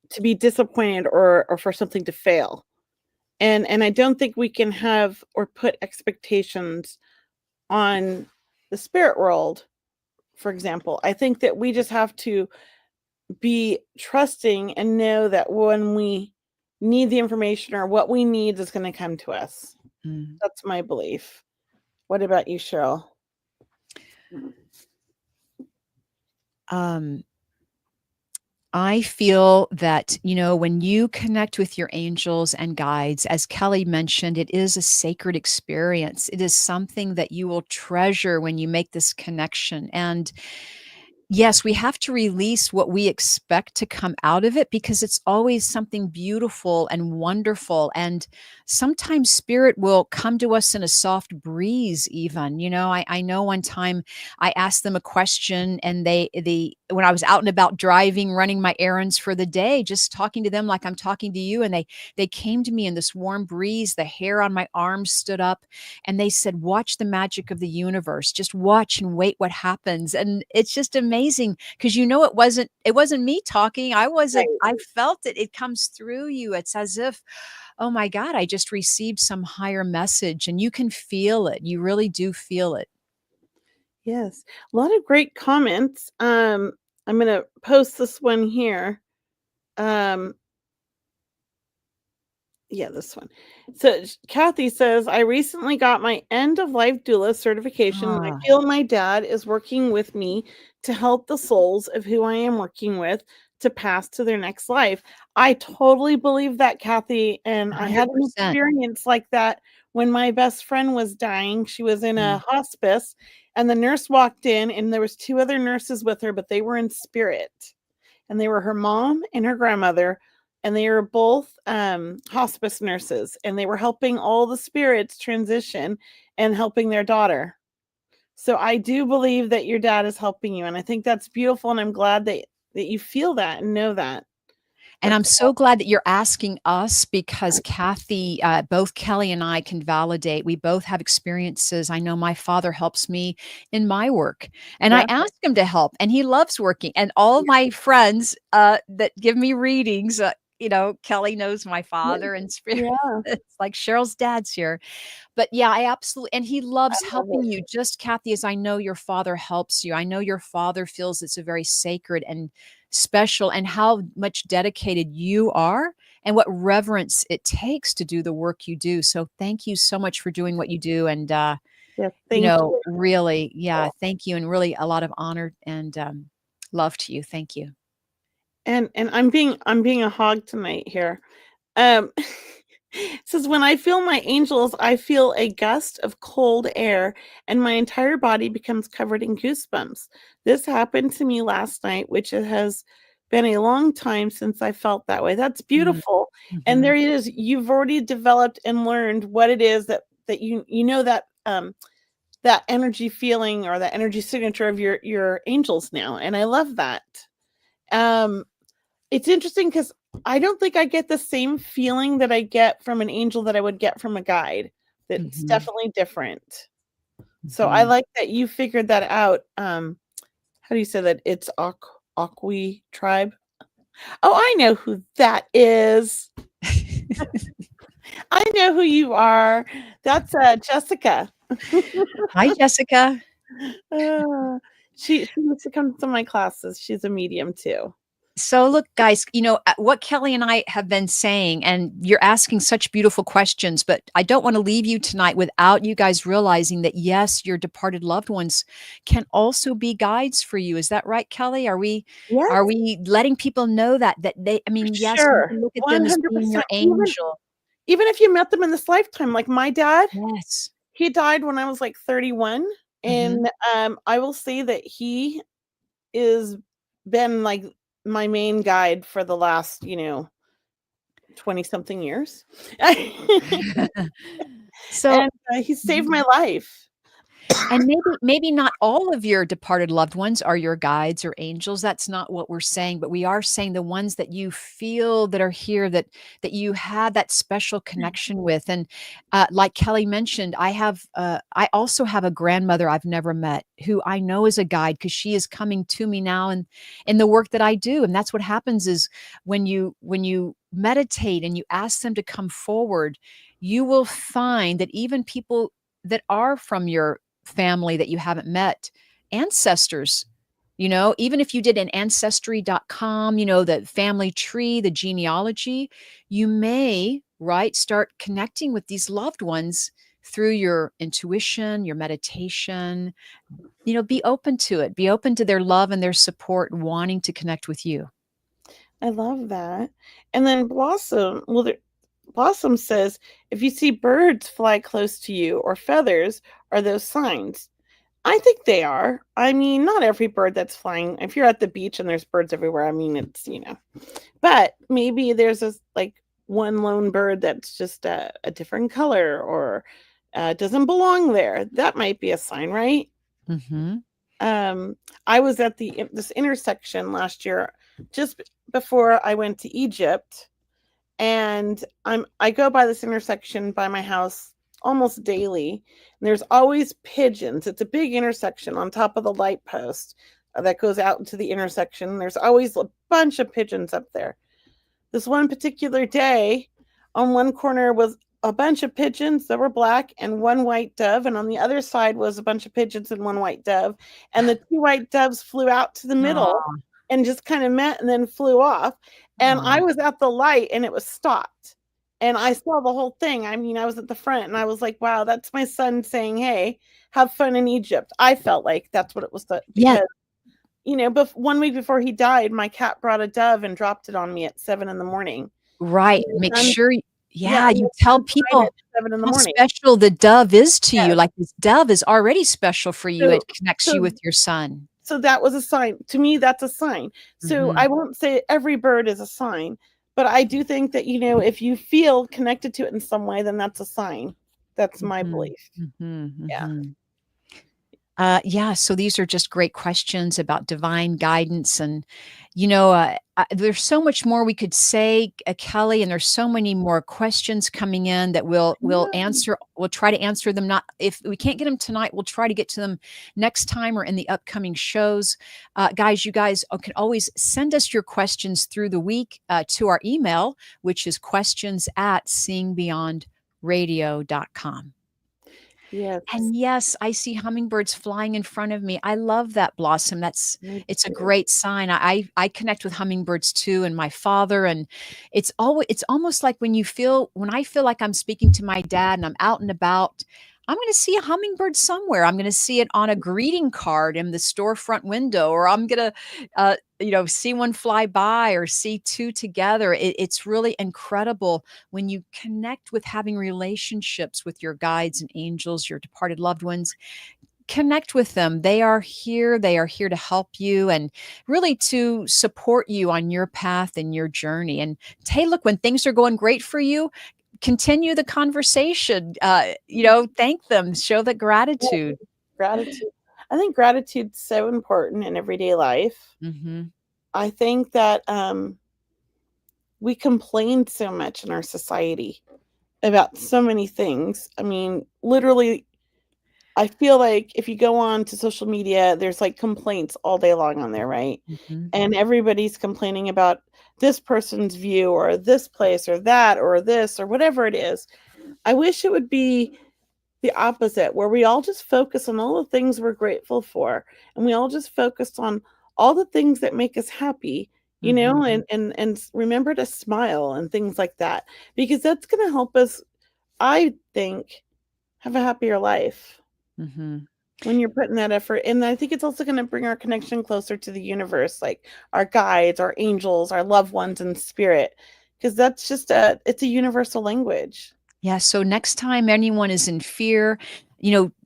to be disappointed or for something to fail. And I don't think we can have or put expectations on the spirit world, for example. I think that we just have to be trusting and know that when we need the information or what we need is going to come to us. Mm. That's my belief. What about you, Cheryl? Um, I feel that, when you connect with your angels and guides, as Kelly mentioned, it is a sacred experience. It is something that you will treasure when you make this connection. And yes, we have to release what we expect to come out of it because it's always something beautiful and wonderful. And sometimes spirit will come to us in a soft breeze, even. I know one time I asked them a question and when I was out and about driving, running my errands for the day, just talking to them like I'm talking to you, and they came to me in this warm breeze, the hair on my arms stood up, and they said, watch the magic of the universe, just watch and wait what happens. And it's just amazing because it wasn't me talking. Right. I felt it comes through you. It's as if, oh my God, I just received some higher message, and you can feel it. You really do feel it. Yes. A lot of great comments. I'm going to post this one here. Um, Yeah, this one. So Kathy says, I recently got my end of life doula certification, and I Ah, feel my dad is working with me to help the souls of who I am working with to pass to their next life. I totally believe that, Kathy. And I had an 100%. experience like that when my best friend was dying. She was in a Mm. hospice, and the nurse walked in, and there was two other nurses with her, but they were in spirit, and they were her mom and her grandmother, and they were both hospice nurses, and they were helping all the spirits transition and helping their daughter. So I do believe that your dad is helping you, and I think that's beautiful, and I'm glad that you feel that and know that. And I'm That's so glad that you're asking us because Kathy, both Kelly and I can validate. We both have experiences. I know my father helps me in my work, and I yeah, ask him to help, and he loves working. And all of my friends that give me readings, Kelly knows my yeah, father and spirit. yeah. It's like Cheryl's dad's here. But yeah, I absolutely, and he I loves love helping it. you, just Kathy, as I know your father helps you. I know your father feels it's a very sacred and special, and how much dedicated you are and what reverence it takes to do the work you do. So thank you so much for doing what you do. And, Yes, thank you. really, yeah, thank you. And really a lot of honor and love to you. Thank you. And I'm being a hog tonight here. Um, it says, when I feel my angels, I feel a gust of cold air and my entire body becomes covered in goosebumps. This happened to me last night, which it has been a long time since I felt that way. That's Mm, beautiful. And mhm. there it is. You've already developed and learned what it is that you know that energy feeling or that energy signature of your angels now. And I love that. Um it's interesting because I don't think I get the same feeling that I get from an angel that I would get from a guide. That's Mhm. definitely different. So I Mhm. like that you figured that out. How do you say that? It's Aqui tribe. Oh, I know who that is. I know who you are. That's Jessica. Hi, Jessica. Uh, she used to come to my classes. She's a medium too. So look, guys, what Kelly and I have been saying, and you're asking such beautiful questions, but I don't want to leave you tonight without you guys realizing that yes, your departed loved ones can also be guides for you. Is that right, Kelly? Are Yes, we letting people know that they, I for mean, yes, you sure. can look at them as being your 100%. angel. Even if you met them in this lifetime, like my dad, Yes. he died when I was like 31. Hmm. And I will say that is been like my main guide for the last, 20 something years. So And he saved mhm. my life. And maybe not all of your departed loved ones are your guides or angels. That's not what we're saying, but we are saying the ones that you feel that are here that you had that special connection with. And like Kelly mentioned, I also have a grandmother I've never met who I know is a guide because she is coming to me now and in the work that I do. And that's what happens is when you meditate and you ask them to come forward, you will find that even people that are from your family that you haven't met, ancestors, even if you did an ancestry.com, the family tree, the genealogy, you may, right, start connecting with these loved ones through your intuition, your meditation. Be open to it. Be open to their love and their support, wanting to connect with you. I love that. And then Blossom says, if you see birds fly close to you or feathers, are those signs? I think they are. I mean, not every bird that's flying. If you're at the beach and there's birds everywhere, I mean, but maybe there's like one lone bird that's just a different color or doesn't belong there. That might be a sign, right? Mm-hmm. I was at this intersection last year, just before I went to Egypt, and I go by this intersection by my house almost daily, and there's always pigeons. It's a big intersection on top of the light post that goes out into the intersection. There's always a bunch of pigeons up there. This one particular day, on one corner was a bunch of pigeons that were black and one white dove, and on the other side was a bunch of pigeons and one white dove, and the two white doves flew out to the middle Oh, and just kind of met and then flew off. And I oh. was at the light and it was stopped. And I saw the whole thing. I mean, I was at the front and I was like, wow, that's my son saying, hey, have fun in Egypt. I felt like that's what it was Yeah, because, 1 week before he died, my cat brought a dove and dropped it on me at 7 in the morning. right. And Make the sun, sure yeah, yeah, and you the tell sun died people at 7 in the how morning. special the dove is to you, Yes. like, this dove is already special for you, So, it connects you so with your son. so that was a sign. To me, that's a sign. So Mhm, I won't say every bird is a sign, but I do think that, if you feel connected to it in some way, then that's a sign. That's my mhm, belief. mhm, Yeah. mhm. Yeah, so these are just great questions about divine guidance, and there's so much more we could say, Kelly, and there's so many more questions coming in that we'll Yeah. answer. We'll try to answer them. Not if we can't get them tonight, we'll try to get to them next time or in the upcoming shows. Guys, you guys can always send us your questions through the week to our email, which is questions@seeingbeyondradio.com. Yes. And yes, I see hummingbirds flying in front of me. I love that, Blossom. Me It's a too. great sign. I connect with hummingbirds too, and my father, and it's almost like when I feel like I'm speaking to my dad and I'm out and about, I'm going to see a hummingbird somewhere. I'm going to see it on a greeting card in the storefront window, or I'm going to, see one fly by or see two together. It's really incredible when you connect with having relationships with your guides and angels, your departed loved ones. Connect with them. They are here. They are here to help you and really to support you on your path and your journey. And hey, look, when things are going great for you, continue the conversation. Thank them, show the Yeah, gratitude. gratitude. I think gratitude's so important in everyday life. Hmm. I think that we complain so much in our society about so many things. I mean, literally, I feel like if you go on to social media, there's like complaints all day long on there, right? Hmm. And everybody's complaining about this person's view or this place or that or this or whatever it is. I wish it would be the opposite, where we all just focus on all the things we're grateful for, and we all just focus on all the things that make us happy, Hmm. and remember to smile and things like that, because that's going to help us, I think, have a happier life Hmm. when you're putting that effort. And I think it's also going to bring our connection closer to the universe, like our guides, our angels, our loved ones in spirit, because it's a universal language. Yeah. So next time anyone is in fear,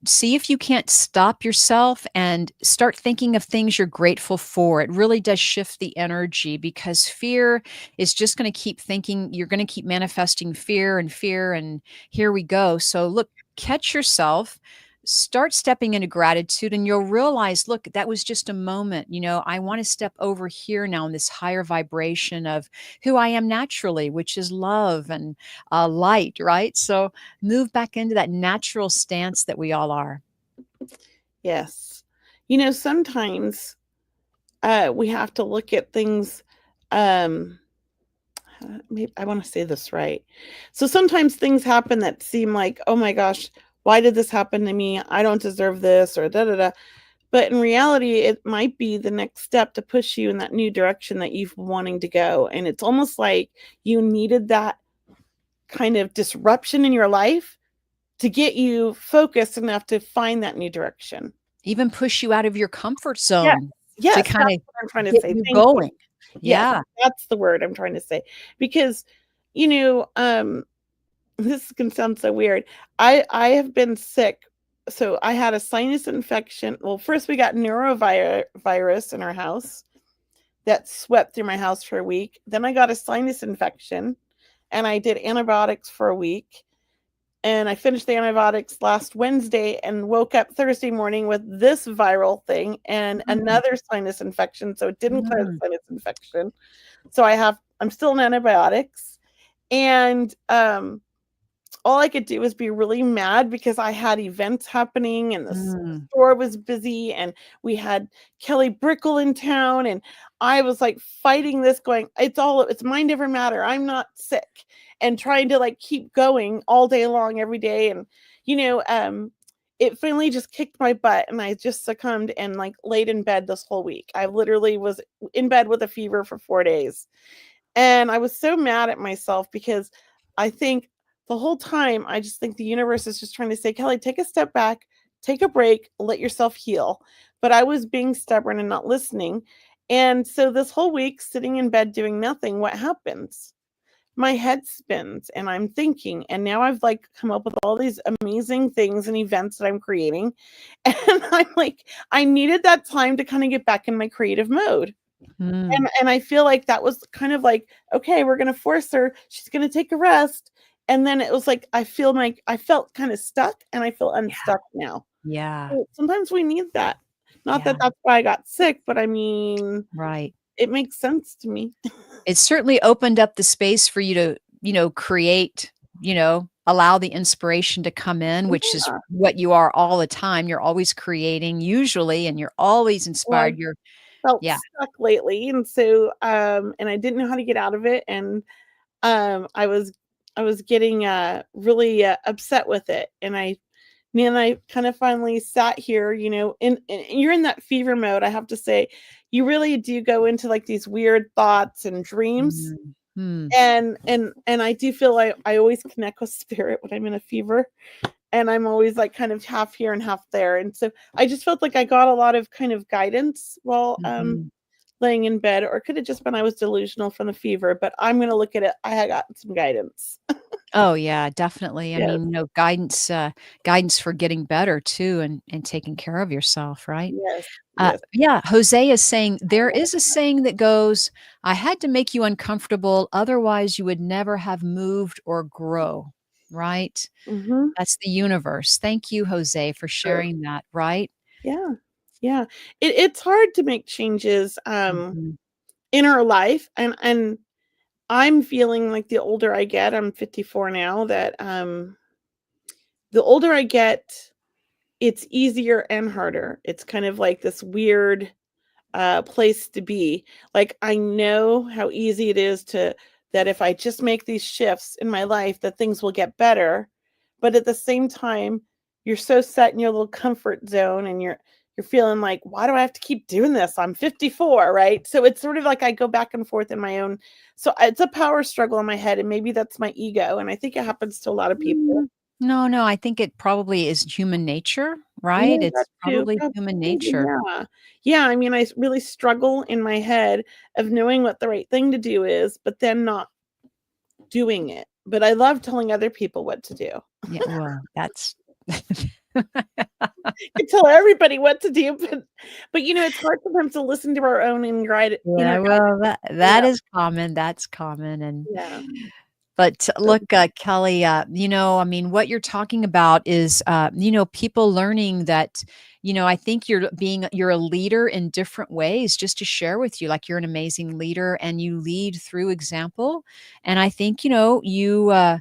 see if you can't stop yourself and start thinking of things you're grateful for. It really does shift the energy, because fear is just going to keep thinking, you're going to keep manifesting fear and fear, and here we go. So look, catch yourself, start stepping into gratitude, and you'll realize, look, that was just a moment. I want to step over here now in this higher vibration of who I am naturally, which is love and light, right? So move back into that natural stance that we all are. Yes. Sometimes we have to look at things. Maybe I want to say this right. So sometimes things happen that seem like, oh my gosh, why did this happen to me? I don't deserve this, or da da da. But in reality, it might be the next step to push you in that new direction that you've been wanting to go. And it's almost like you needed that kind of disruption in your life to get you focused enough to find that new direction. Even push you out of your comfort Yes. zone Yes, to kind that's of what I'm trying to get say. you Thank you. going. Yes, Yeah. that's the word I'm trying to say. Because, this can sound so weird. I have been sick. So I had a sinus infection. Well, first we got virus in our house that swept through my house for a week. Then I got a sinus infection, and I did antibiotics for a week. And I finished the antibiotics last Wednesday and woke up Thursday morning with this viral thing and another sinus infection. So it didn't clear the sinus infection. So I'm still on antibiotics. And all I could do was be really mad because I had events happening and the store was busy, and we had Kelly Brickle in town, and I was like fighting this, going, it's mind over matter. I'm not sick, and trying to like keep going all day long, every day. And, it finally just kicked my butt, and I just succumbed and like laid in bed this whole week. I literally was in bed with a fever for 4 days. And I was so mad at myself because I think the whole time, I just think the universe is just trying to say, Kelly, take a step back, take a break, let yourself heal. But I was being stubborn and not listening. And so this whole week, sitting in bed doing nothing, what happens? My head spins and I'm thinking, and now I've like come up with all these amazing things and events that I'm creating. And I'm like, I needed that time to kind of get back in my creative mode. And I feel like that was kind of like, okay, we're going to force her. She's going to take a rest. And then it was like, I felt kind of stuck, and I feel unstuck now. Yeah. So sometimes we need that. Not that Yeah. that's why I got sick, but I mean, Right. it makes sense to me. It certainly opened up the space for you to, create, allow the inspiration to come in, which is Yeah. what you are all the time. You're always creating usually, and you're always Well, I inspired. felt Yeah. stuck lately. And so, and I didn't know how to get out of it. And I was getting really upset with it. And I kind of finally sat here, and you're in that fever mode. I have to say, you really do go into like these weird thoughts and dreams. And I do feel like I always connect with spirit when I'm in a fever, and I'm always like kind of half here and half there. And so I just felt like I got a lot of kind of guidance while laying in bed, or it could have just been I was delusional from the fever, but I'm going to look at it. I had gotten some guidance. Oh yeah, definitely. I Yes. mean, guidance for getting better too, and taking care of yourself, right? Yes. Yes. Yeah, Jose is saying there is a saying that goes, I had to make you uncomfortable, otherwise you would never have moved or grow, right? Mm-hmm. That's the universe. Thank you, Jose, for sharing that, right? Yeah. Yeah. It's hard to make changes Mhm. in our life. And I'm feeling like the older I get, I'm 54 now, that the older I get, it's easier and harder. It's kind of like this weird place to be. Like, I know how easy it is that if I just make these shifts in my life, that things will get better. But at the same time, you're so set in your little comfort zone, and you're feeling like, why do I have to keep doing this? I'm 54, right? So it's sort of like I go back and forth in my own. So it's a power struggle in my head, and maybe that's my ego. And I think it happens to a lot of people. No, I think it probably is human nature, Yeah, right? that It's too. probably human Absolutely, nature. yeah. Yeah, I mean, I really struggle in my head of knowing what the right thing to do is, but then not doing it. But I love telling other people what to do. Yeah, well, that's can tell everybody what to do, but it's hard sometimes to listen to our own Yeah, inner well, guide. that is common, that's common, and Yeah. but look, Kelly, I mean, what you're talking about is, people learning that, I think you're a leader in different ways, just to share with you, like you're an amazing leader and you lead through example. And I think, you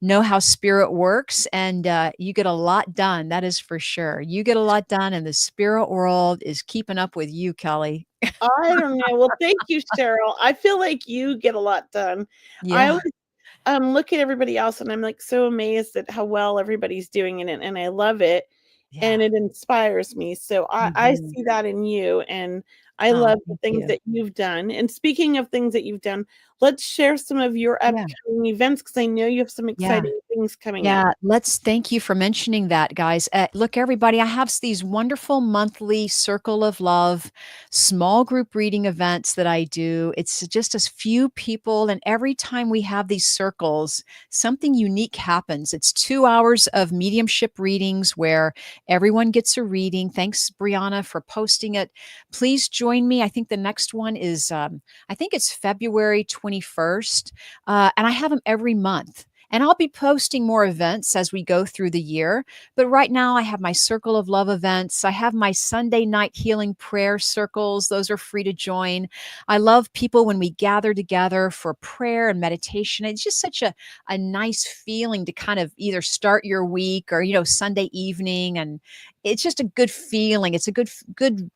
know how spirit works, and you get a lot done. That is for sure. You get a lot done, and the spirit world is keeping up with you, Kelly. I don't know. Well, thank you, Cheryl. I feel like you get a lot done. I Yeah. always look at everybody else and I'm like so amazed at how well everybody's doing in it, and I love it, Yeah. and it inspires me. So I Mhm. see that in you, and I Oh, love the thank things you. that you've done. And speaking of things that you've done, let's share some of your Yeah. upcoming events because I know you have some Yeah. exciting things coming up. Yeah, let's thank you for mentioning that, guys. Look, everybody, I have these wonderful monthly Circle of Love small group reading events that I do. It's just a few people, and every time we have these circles, something unique happens. It's 2 hours of mediumship readings where everyone gets a reading. Thanks, Brianna, for posting it. Please join me. I think the next one is, I think it's February 21st, and I have them every month. And I'll be posting more events as we go through the year. But right now, I have my Circle of Love events. I have my Sunday night healing prayer circles. Those are free to join. I love people when we gather together for prayer and meditation. It's just such a nice feeling to kind of either start your week or, Sunday evening. And it's just a good feeling. It's a good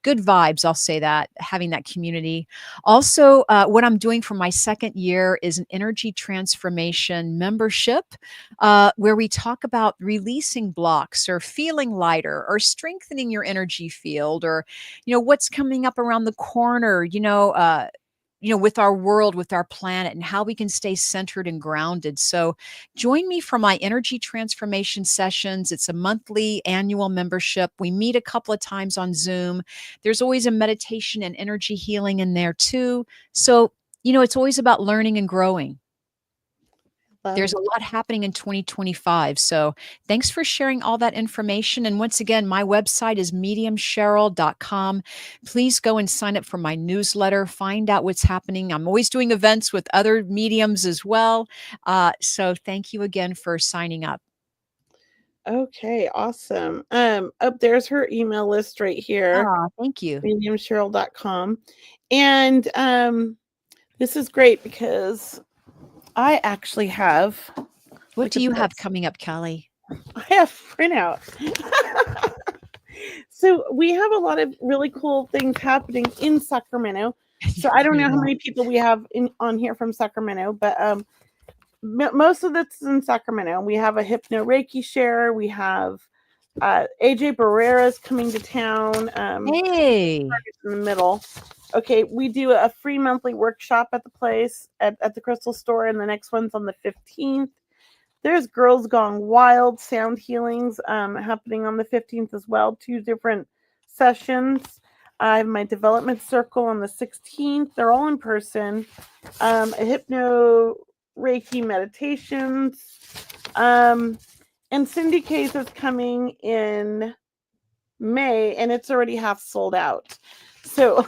vibes. I'll say that, having that community. Also, what I'm doing for my second year is an energy transformation membership where we talk about releasing blocks or feeling lighter or strengthening your energy field or, what's coming up around the corner, with our world, with our planet, and how we can stay centered and grounded. So, join me for my energy transformation sessions. It's a monthly annual membership. We meet a couple of times on Zoom. There's always a meditation and energy healing in there too. So, it's always about learning and growing. Love There's a lot happening in 2025. So thanks for sharing all that information. And once again, my website is mediumcheryl.com. Please go and sign up for my newsletter, find out what's happening. I'm always doing events with other mediums as well. So thank you again for signing up. Okay, awesome. There's her email list right here, Ah, thank you. mediumcheryl.com. And this is great because I actually have, What look do at you have this. coming up, Kelly? I have printout. So we have a lot of really cool things happening in Sacramento. So I don't know how many people we have on here from Sacramento, but most of this is in Sacramento. We have a Hypno Reiki share. We have AJ Barrera's coming to town. Hey. In the middle. Okay, we do a free monthly workshop at the place at the Crystal Store, and the next one's on the 15th. There's Girls Gone Wild sound healings happening on the 15th as well. 2 different sessions. I have my development circle on the 16th. They're all in person. A hypno Reiki meditations. And Cindy Case is coming in May, and it's already half sold out. So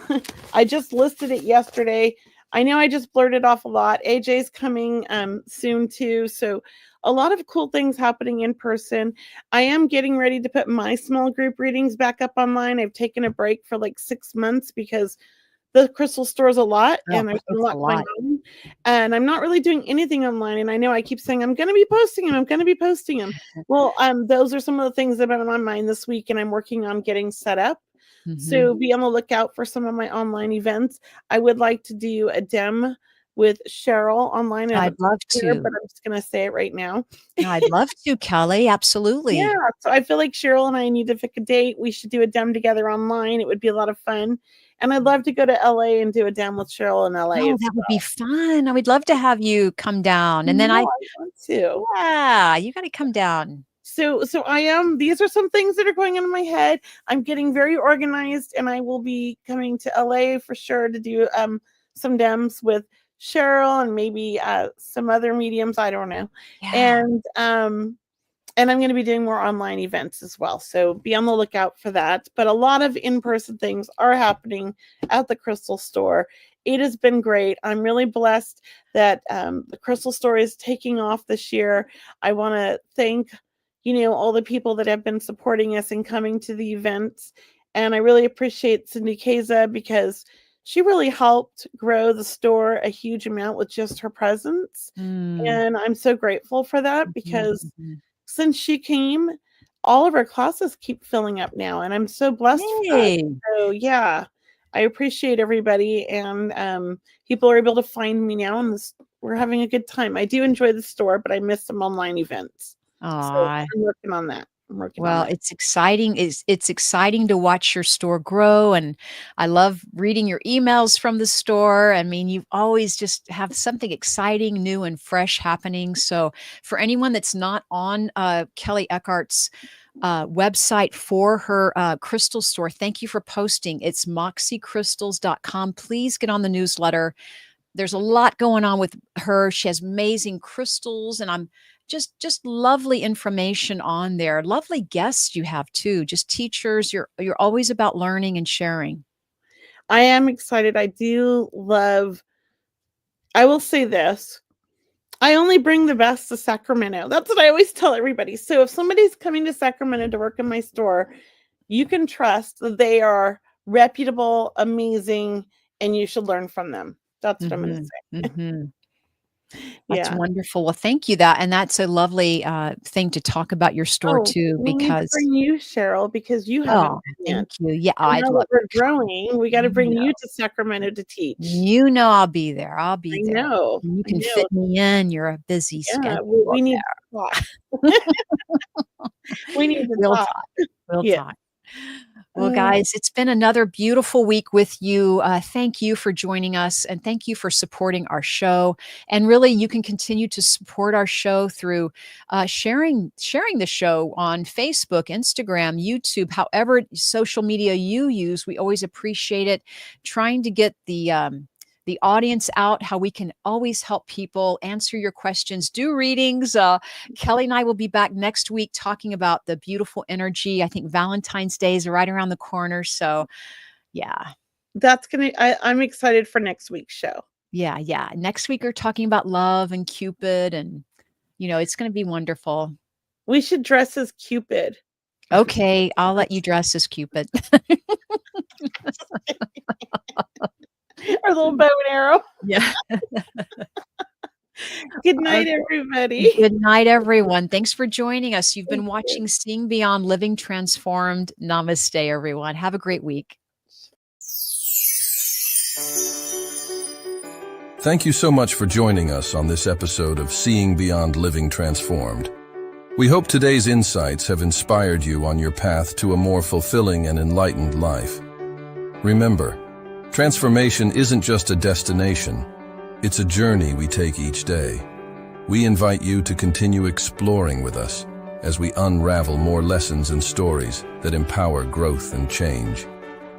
I just listed it yesterday. I know I just blurted off a lot. AJ's coming soon too. So a lot of cool things happening in person. I am getting ready to put my small group readings back up online. I've taken a break for like 6 months because the Crystal Store's a lot Oh, and there's a it's a lot going lot. on. And I'm not really doing anything online. And I know I keep saying I'm gonna be posting them, I'm gonna be posting them. Well, those are some of the things that have been on my mind this week, and I'm working on getting set up. Mhm. So be on the lookout for some of my online events. I would like to do a dem with Cheryl online. I I'd haven't love said it here, to. but I'm just gonna say it right now. I'd love to, Kelly. Yeah, Absolutely. so I feel like Cheryl and I need to pick a date. We should do a dem together online. It would be a lot of fun. And I'd love to go to LA and do a dem with Cheryl in LA Oh, as that would be well. fun. I would love to have you come down. And then No, I want to. yeah, you gotta come down. So I am, these are some things that are going on in my head. I'm getting very organized, and I will be coming to LA for sure to do some dems with Cheryl and maybe some other mediums. I don't know. Yeah. And And I'm going to be doing more online events as well. So be on the lookout for that. But a lot of in-person things are happening at the Crystal Store. It has been great. I'm really blessed that the Crystal Store is taking off this year. I want to thank, all the people that have been supporting us and coming to the events. And I really appreciate Cindy Keza because she really helped grow the store a huge amount with just her presence. And I'm so grateful for that because since she came, all of our classes keep filling up now, and I'm so blessed for that. So yeah, I appreciate everybody, and people are able to find me now, and we're having a good time. I do enjoy the store, but I miss some online events. So I'm working on that. Well, it's exciting. It's exciting to watch your store grow, and I love reading your emails from the store. I mean, you always just have something exciting, new, and fresh happening. So, for anyone that's not on Kelley Eckhart's website for her crystal store, thank you for posting. It's moxiecrystals.com. Please get on the newsletter. There's a lot going on with her. She has amazing crystals, and I'm just lovely information on there. Lovely guests you have too. Just teachers. You're always about learning and sharing. I am excited. I will say this. I only bring the best to Sacramento. That's what I always tell everybody. So if somebody's coming to Sacramento to work in my store, you can trust that they are reputable, amazing, and you should learn from them. That's what I'm going to say. That's wonderful. Well, thank you. That's a lovely thing to talk about your store too. We need to bring you, Cheryl, because you have. Thank you. Yeah, I love. We're growing. We got to bring you to Sacramento to teach. I'll be there. I'll be there. I know. You can fit me in. You're a busy schedule. We need to talk. We need to talk. We'll talk. Well, guys, it's been another beautiful week with you. Thank you for joining us, and thank you for supporting our show. And really, you can continue to support our show through sharing the show on Facebook, Instagram, YouTube, however social media you use. We always appreciate it. Trying to get the audience out, how we can always help people, answer your questions, do readings. Kelley and I will be back next week talking about the beautiful energy. I think Valentine's Day is right around the corner. So yeah. I'm excited for next week's show. Yeah. Next week we're talking about love and Cupid, and it's going to be wonderful. We should dress as Cupid. Okay. I'll let you dress as Cupid. Our little bow and arrow. Yeah. Good night, everybody. Good night, everyone. Thanks for joining us. You've been watching Seeing Beyond Living Transformed. Namaste, everyone. Have a great week. Thank you so much for joining us on this episode of Seeing Beyond Living Transformed. We hope today's insights have inspired you on your path to a more fulfilling and enlightened life. Remember, transformation isn't just a destination, it's a journey we take each day. We invite you to continue exploring with us as we unravel more lessons and stories that empower growth and change.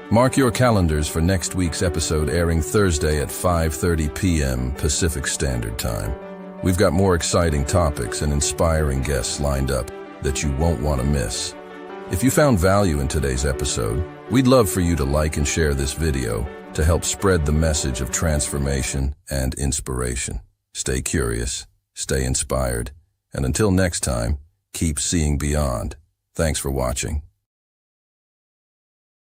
Mark your calendars for next week's episode, airing Thursday at 5:30 p.m. Pacific Standard Time. We've got more exciting topics and inspiring guests lined up that you won't want to miss. If you found value in today's episode, we'd love for you to like and share this video to help spread the message of transformation and inspiration. Stay curious, stay inspired, and until next time, keep seeing beyond. Thanks for watching.